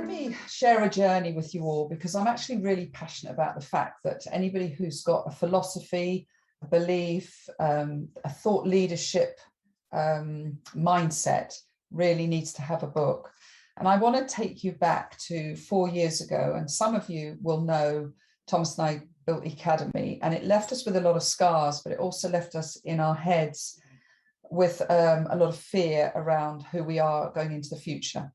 me share a journey with you all, because I'm actually really passionate about the fact that anybody who's got a philosophy, a belief, a thought leadership mindset really needs to have a book. And I want to take you back to 4 years ago. And some of you will know Thomas and I built the Academy, and it left us with a lot of scars, but it also left us in our heads with a lot of fear around who we are going into the future.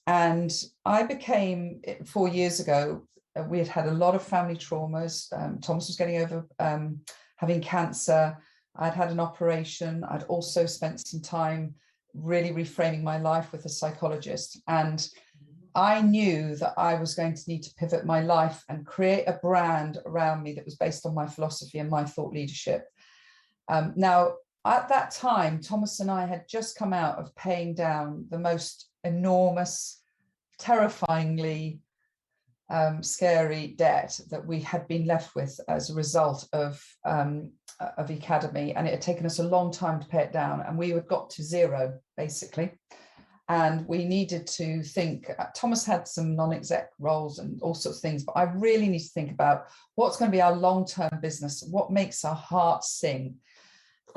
And I became, 4 years ago, we had had a lot of family traumas. Thomas was getting over having cancer. I'd had an operation. I'd also spent some time really reframing my life with a psychologist. And I knew that I was going to need to pivot my life and create a brand around me that was based on my philosophy and my thought leadership. Now, at that time, Thomas and I had just come out of paying down the most enormous, terrifyingly scary debt that we had been left with as a result of the Academy. And it had taken us a long time to pay it down. And we had got to zero, basically. And we needed to think, Thomas had some non-exec roles and all sorts of things, but I really need to think about what's going to be our long-term business, what makes our hearts sing.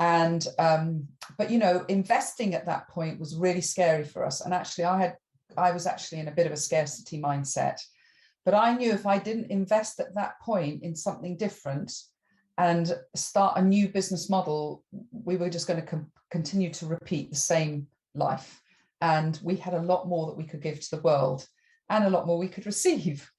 And, but, you know, investing at that point was really scary for us. And actually, I was actually in a bit of a scarcity mindset, but I knew if I didn't invest at that point in something different and start a new business model, we were just going to continue to repeat the same life. And we had a lot more that we could give to the world and a lot more we could receive.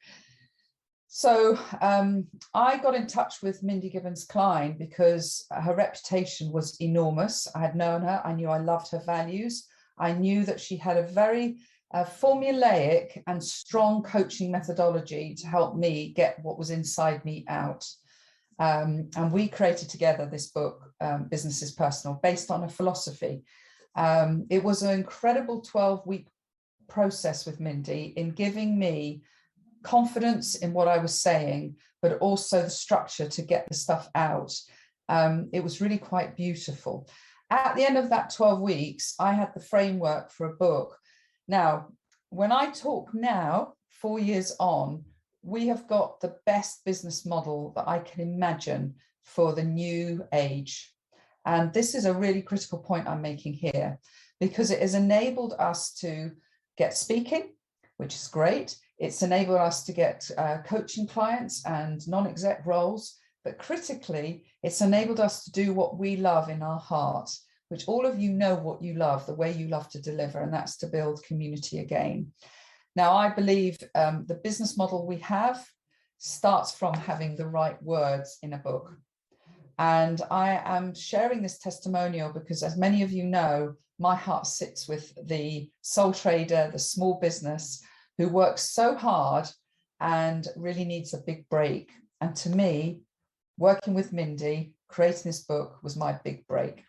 So I got in touch with Mindy Gibbins-Klein because her reputation was enormous. I had known her. I knew I loved her values. I knew that she had a very formulaic and strong coaching methodology to help me get what was inside me out. And we created together this book, Business is Personal, based on a philosophy. It was an incredible 12-week process with Mindy in giving me confidence in what I was saying, but also the structure to get the stuff out. It was really quite beautiful. At the end of that 12 weeks, I had the framework for a book. Now, when I talk now, 4 years on, we have got the best business model that I can imagine for the new age. And this is a really critical point I'm making here, because it has enabled us to get speaking, which is great. It's enabled us to get coaching clients and non-exec roles, but critically, it's enabled us to do what we love in our heart, which all of you know what you love, the way you love to deliver, and that's to build community again. Now, I believe the business model we have starts from having the right words in a book. And I am sharing this testimonial because, as many of you know, my heart sits with the sole trader, the small business, who works so hard and really needs a big break. And to me, working with Mindy, creating this book was my big break.